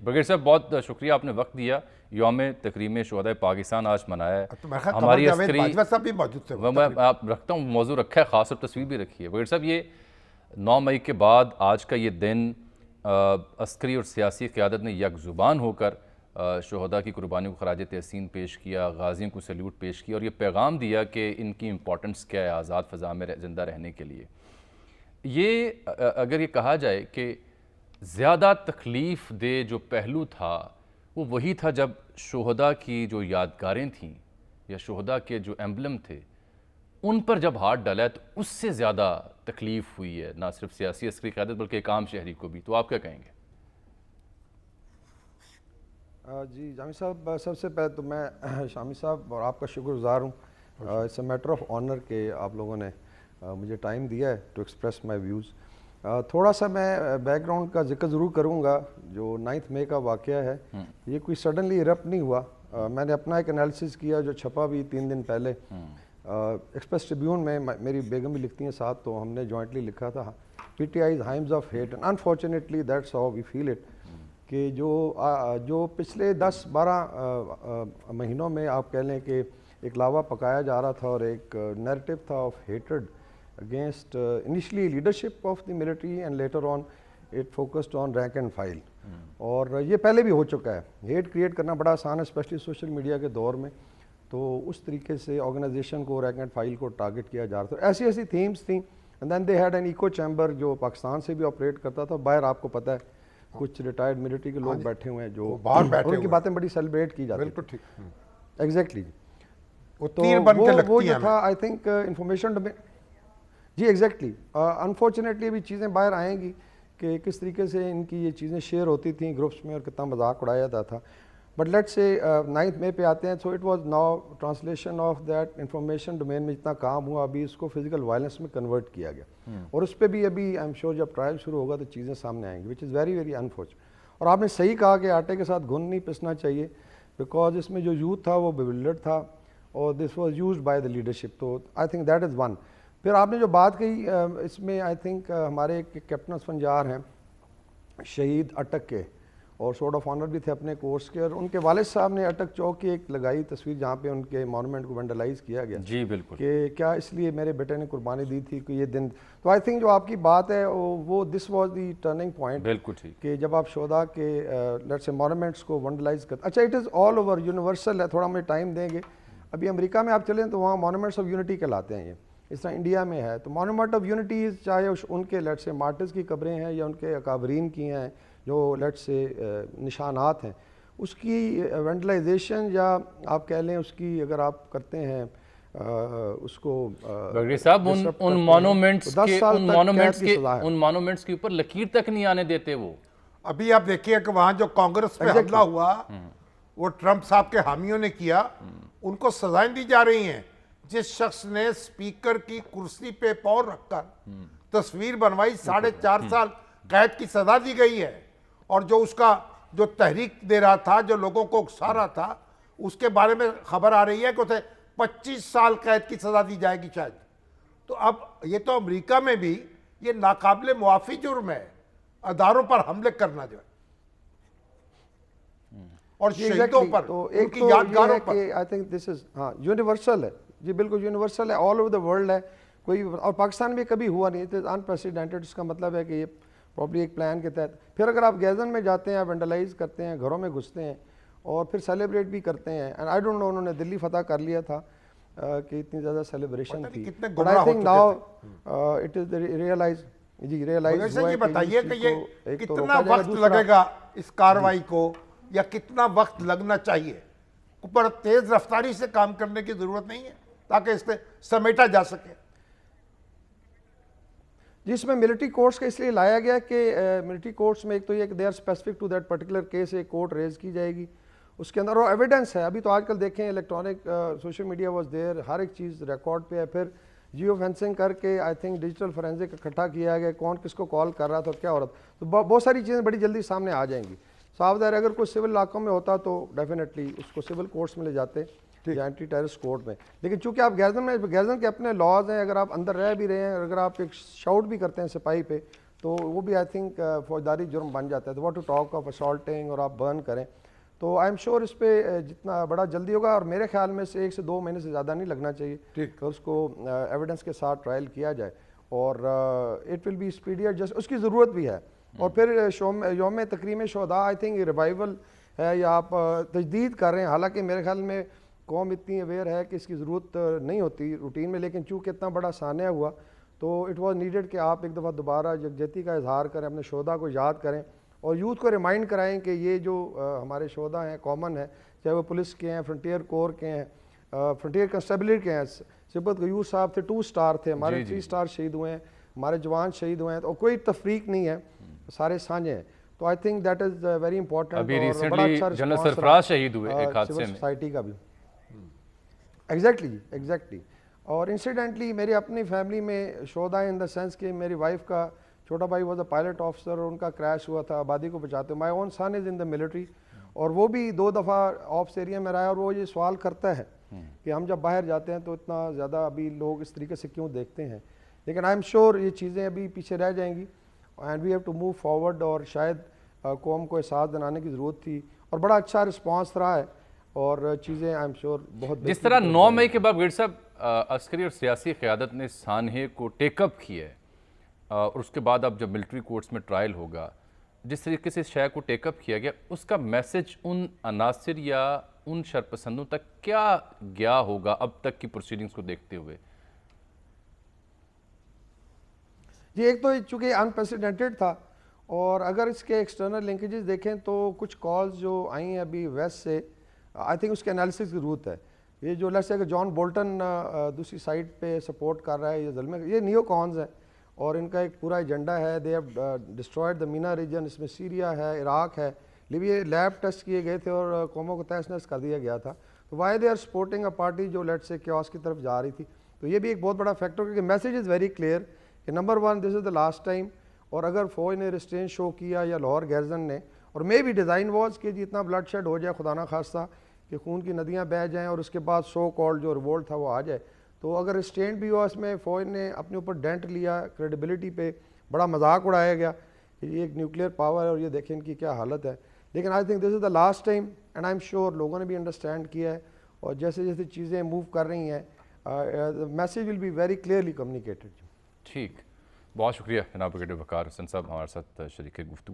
بغیر صاحب بہت شکریہ، آپ نے وقت دیا. یوم تکریم شہداء پاکستان آج منایا ہے. تو میں خیال ہماری قمر جاوید عسکری باجوہ صاحب بھی موجود تھے. میں آپ رکھتا ہوں، موضوع رکھا ہے خاص اور تصویر بھی رکھی ہے. بغیر صاحب یہ 9 مئی کے بعد آج کا یہ دن عسکری اور سیاسی قیادت نے یک زبان ہو کر شہداء کی قربانیوں کو خراج تحسین پیش کیا، غازیوں کو سیلیوٹ پیش کیا اور یہ پیغام دیا کہ ان کی امپورٹنس کیا ہے آزاد فضا میں زندہ رہنے کے لیے. یہ اگر یہ کہا جائے کہ زیادہ تکلیف دہ جو پہلو تھا وہ وہی تھا جب شہداء کی جو یادگاریں تھیں یا شہداء کے جو ایمبلم تھے ان پر جب ہاتھ ڈالا ہے تو اس سے زیادہ تکلیف ہوئی ہے، نہ صرف سیاسی عسکری قیادت بلکہ ایک عام شہری کو بھی. تو آپ کیا کہیں گے؟ جی جامی صاحب، سب سے پہلے تو میں شامی صاحب اور آپ کا شکر گزار ہوں. It's a matter of honour کہ آپ لوگوں نے مجھے ٹائم دیا ہے ٹو ایکسپریس مائی ویوز. تھوڑا سا میں بیک گراؤنڈ کا ذکر ضرور کروں گا. جو 9 مئی کا واقعہ ہے یہ کوئی سڈنلی ایرپٹ نہیں ہوا. میں نے اپنا ایک انالیسس کیا جو چھپا بھی 3 دن پہلے ایکسپریس ٹریبیون میں. میری بیگم بھی لکھتی ہیں ساتھ، تو ہم نے جوائنٹلی لکھا تھا P T I's hymns of hate and unfortunately that's how we feel it. کہ جو پچھلے 10-12 مہینوں میں آپ کہہ لیں کہ ایک لاوا پکایا جا رہا تھا اور ایک نیریٹو تھا of hatred against initially leadership of the military and later on it focused on rank and file. اور یہ پہلے بھی ہو چکا ہے. ہیٹ کریٹ کرنا بڑا آسان ہے اسپیشلی سوشل میڈیا کے دور میں. تو اس طریقے سے آرگنائزیشن کو رینک اینڈ فائل کو ٹارگٹ کیا جا رہا تھا. ایسی تھیمز تھیں. And then they had an echo chamber جو پاکستان سے بھی آپریٹ کرتا تھا. باہر آپ کو پتہ ہے کچھ ریٹائرڈ ملٹری کے لوگ بیٹھے ہوئے ہیں جو ان کی باتیں بڑی سیلیبریٹ کی جاتی ہیں. ایگزیکٹلی وہ جو تھا آئی تھنک انفارمیشن جی ایگزیکٹلی انفارچونیٹلی ابھی چیزیں باہر آئیں گی کہ کس طریقے سے ان کی یہ چیزیں شیئر ہوتی تھیں گروپس میں اور کتنا مذاق اڑایا جاتا تھا. بٹ لیٹ سے 9 مئی پہ آتے ہیں. So it was now translation of that information domain میں جتنا کام ہوا ابھی اس کو فزیکل وائلنس میں کنورٹ کیا گیا. اور اس پہ بھی ابھی آئی ایم شیور جب ٹرائل شروع ہوگا تو چیزیں سامنے آئیں گی وچ از ویری ویری انفارچونیٹ. اور آپ نے صحیح کہا کہ آٹے کے ساتھ گھن نہیں پسنا چاہیے بیکاز اس میں جو یوتھ تھا وہ بیولڈ تھا اور this was used by the leadership. تو I think that is one. پھر آپ نے جو بات کہی اس میں آئی تھنک ہمارے ایک کیپٹن اسفنجار ہیں شہید اٹک کے اور سورڈ آف آنر بھی تھے اپنے کورس کے, اور ان کے والد صاحب نے اٹک چوک کی ایک لگائی تصویر جہاں پہ ان کے مونومنٹ کو وینڈلائز کیا گیا. جی بالکل, کہ کیا اس لیے میرے بیٹے نے قربانی دی تھی کہ یہ دن. تو آئی تھنک جو آپ کی بات ہے وہ this was the turning point. بالکل ٹھیک کہ جب آپ شہداء کے لیٹس سے مونومنٹس کو وینڈلائز کرتے. اچھا it is all over universal ہے, تھوڑا مجھے ٹائم دیں گے. ابھی امریکہ میں آپ چلیں تو وہاں مونومنٹس آف یونٹی کہلاتے ہیں یہ, اس طرح انڈیا میں ہے. تو مونومنٹ آف یونٹی چاہے ان کے لیٹ سے مارٹرز کی قبریں ہیں یا ان کے اکابرین کی ہیں جو لیٹ سے نشانات ہیں, اس کی وینڈلائزیشن یا آپ کہہ لیں اس کی اگر آپ کرتے ہیں اس کو بغیر صاحب ان مونومنٹس کے اوپر لکیر تک نہیں آنے دیتے وہ. ابھی آپ دیکھیے کہ وہاں جو کانگریس پہ حملہ ہوا وہ ٹرمپ صاحب کے حامیوں نے کیا, ان کو سزائیں دی جا رہی ہیں. جس شخص نے سپیکر کی کرسی پہ پاؤں رکھ کر تصویر بنوائی 4.5 سال قید کی سزا دی گئی ہے, اور جو اس کا جو تحریک دے رہا تھا, جو لوگوں کو اکسا رہا تھا, اس کے بارے میں خبر آ رہی ہے کہ اسے 25 سال قید کی سزا دی جائے گی شاید. تو اب یہ تو امریکہ میں بھی یہ ناقابل معافی جرم ہے اداروں پر حملے کرنا جو ہے, اور شہیدوں پر ان کی یادگاروں پر. I think this is universal ہے. جی بالکل یونیورسل ہے, آل اوور دا ورلڈ ہے کوئی, اور پاکستان میں کبھی ہوا نہیں. It is unprecedented. اس کا مطلب ہے کہ یہ پرابلی ایک پلان کے تحت. پھر اگر آپ گیزن میں جاتے ہیں, وینڈلائز کرتے ہیں, گھروں میں گھستے ہیں اور پھر سیلیبریٹ بھی کرتے ہیں. اینڈ آئی ڈونٹ نو انہوں نے دلی فتح کر لیا تھا کہ اتنی زیادہ سیلیبریشن تھی. But I think now it is realize. جی ریئلائز ہوا ہے. یہ بتائیے کہ یہ کتنا وقت لگے گا اس کارروائی کو, یا کتنا وقت لگنا چاہیے؟ اوپر تیز رفتاری سے کام کرنے کی ضرورت نہیں ہے تاکہ اس سے سمیٹا جا سکے. جس میں ملٹری کورٹس کا اس لیے لایا گیا کہ ملٹری کورٹس میں ایک تو یہ کہ they are specific to that particular case ایک کورٹ ریز کی جائے گی, اس کے اندر اور ایویڈنس ہے. ابھی تو آج کل دیکھیں electronic social media was there, ہر ایک چیز ریکارڈ پہ ہے. پھر جیو فینسنگ کر کے آئی تھنک ڈیجیٹل فورینزک اکٹھا کیا گیا, کون کس کو کال کر رہا تھا, کیا ہو رہا تھا. تو بہت ساری چیزیں بڑی جلدی سامنے آ جائیں گی. صاف ظاہر اگر کوئی سول علاقوں میں ہوتا تو ڈیفینیٹلی اس کو سول کورٹس میں لے جاتے یا اینٹی ٹیررسٹ کورٹ میں. لیکن چونکہ آپ گیزن کے اپنے لاز ہیں, اگر آپ اندر رہ بھی رہے ہیں, اگر آپ ایک شاؤٹ بھی کرتے ہیں سپاہی پہ تو وہ بھی آئی تھنک فوجداری جرم بن جاتا ہے. تو what to talk of assaulting اور آپ برن کریں. تو آئی ایم شیور اس پہ جتنا بڑا جلدی ہوگا, اور میرے خیال میں سے 1 سے 2 مہینے سے زیادہ نہیں لگنا چاہیے کہ اس کو ایویڈنس کے ساتھ ٹرائل کیا جائے, اور it will be speedy adjust, اس کی ضرورت بھی ہے. اور پھر یوم تکریم شہداء آئی تھنک یہ ریوائول ہے یا آپ تجدید کر رہے ہیں, حالانکہ میرے خیال میں قوم اتنی اویئر ہے کہ اس کی ضرورت نہیں ہوتی روٹین میں, لیکن چونکہ اتنا بڑا سانحہ ہوا تو اٹ واز نیڈڈ کہ آپ ایک دفعہ دوبارہ یکجہتی کا اظہار کریں, اپنے شہداء کو یاد کریں اور یوتھ کو ریمائنڈ کرائیں کہ یہ جو ہمارے شہداء ہیں کامن ہیں, چاہے وہ پولیس کے ہیں, فرنٹیئر کور کے ہیں, فرنٹیئر کنسٹیبلری کے ہیں. سبت غیور صاحب تھے 2 سٹار تھے, ہمارے 3 سٹار شہید ہوئے ہیں, ہمارے جوان شہید ہوئے ہیں, تو کوئی تفریق نہیں ہے, سارے سانجے ہیں. تو I think that is very important. ابھی ریسنٹلی جنرل سرفراز شہید ہوئے ایک حادثے میں, سوسائٹی کا بھی ایگزیکٹلی. اور انسیڈنٹلی میری اپنی فیملی میں شہداء ان دا سینس کہ میری وائف کا چھوٹا بھائی واز اے پائلٹ آفیسر اور ان کا کریش ہوا تھا, آبادی کو بچاتے. مائی اون سن از ان دا ملٹری, اور وہ بھی 2 دفعہ آفس ایریا میں رہا, اور وہ یہ سوال کرتا ہے کہ ہم جب باہر جاتے ہیں تو اتنا زیادہ ابھی لوگ اس طریقے سے کیوں دیکھتے ہیں. لیکن آئی ایم شیور یہ چیزیں ابھی پیچھے رہ جائیں گی, and we have to move forward. اور شاید قوم کو احساس دلانے کی ضرورت تھی, اور بڑا اچھا رسپانس رہا ہے, اور چیزیں آئی ایم شیور بہت جس طرح 9 مئی کے بعد ویر صاحب عسکری اور سیاسی قیادت نے سانحے کو ٹیک اپ کیا ہے, اور اس کے بعد اب جب ملٹری کورٹس میں ٹرائل ہوگا, جس طریقے سے اس شے کو ٹیک اپ کیا گیا, اس کا میسج ان عناصر یا ان شرپسندوں تک کیا گیا ہوگا اب تک کی پروسیڈنگز کو دیکھتے ہوئے؟ جی ایک تو چونکہ انپریسیڈنٹڈ تھا, اور اگر اس کے ایکسٹرنل لنکیجز دیکھیں تو کچھ کالز جو آئی ہیں ابھی ویسٹ سے, آئی تھنک اس کے انالیسس کی ضرورت ہے. یہ جو لیٹس سے کہ جان بولٹن دوسری سائڈ پہ سپورٹ کر رہا ہے, یہ ظلم, یہ نیو کانز ہیں, اور ان کا ایک پورا ایجنڈا ہے. They have destroyed the MENA region, اس میں سیریا ہے, عراق ہے, لیبیا. لیب ٹیسٹ کیے گئے تھے اور قوموں کو تہس نہس کر دیا گیا تھا. تو why they are supporting a party جو لیٹس سے کیوس کی طرف جا رہی تھی. تو یہ بھی ایک بہت بڑا فیکٹر, کیونکہ میسیج از ویری کلیئر کہ number 1 this is the last time. اور اگر فوج نے ریسٹرین شو کیا یا لاہور گیرزن نے, اور مے بھی ڈیزائن واز کہ اتنا بلڈ شیڈ ہو جائے خدا نہ خواستہ کہ خون کی ندیاں بہہ جائیں, اور اس کے بعد سو کالڈ جو ریوولٹ تھا وہ آ جائے. تو اگر ریسٹرینٹ بھی ہوا, اس میں فوج نے اپنے اوپر ڈینٹ لیا, کریڈیبلٹی پہ بڑا مذاق اڑایا گیا کہ یہ ایک نیوکلیئر پاور ہے اور یہ دیکھیں ان کی کیا حالت ہے. لیکن I think this is the last time, and I am sure لوگوں نے بھی انڈرسٹینڈ کیا ہے, اور جیسے جیسے چیزیں موو کر رہی ہیں message will be very clearly communicated. ٹھیک, بہت شکریہ جناب برگیڈیئر وقار حسن صاحب ہمارے ساتھ شریک گفتگو.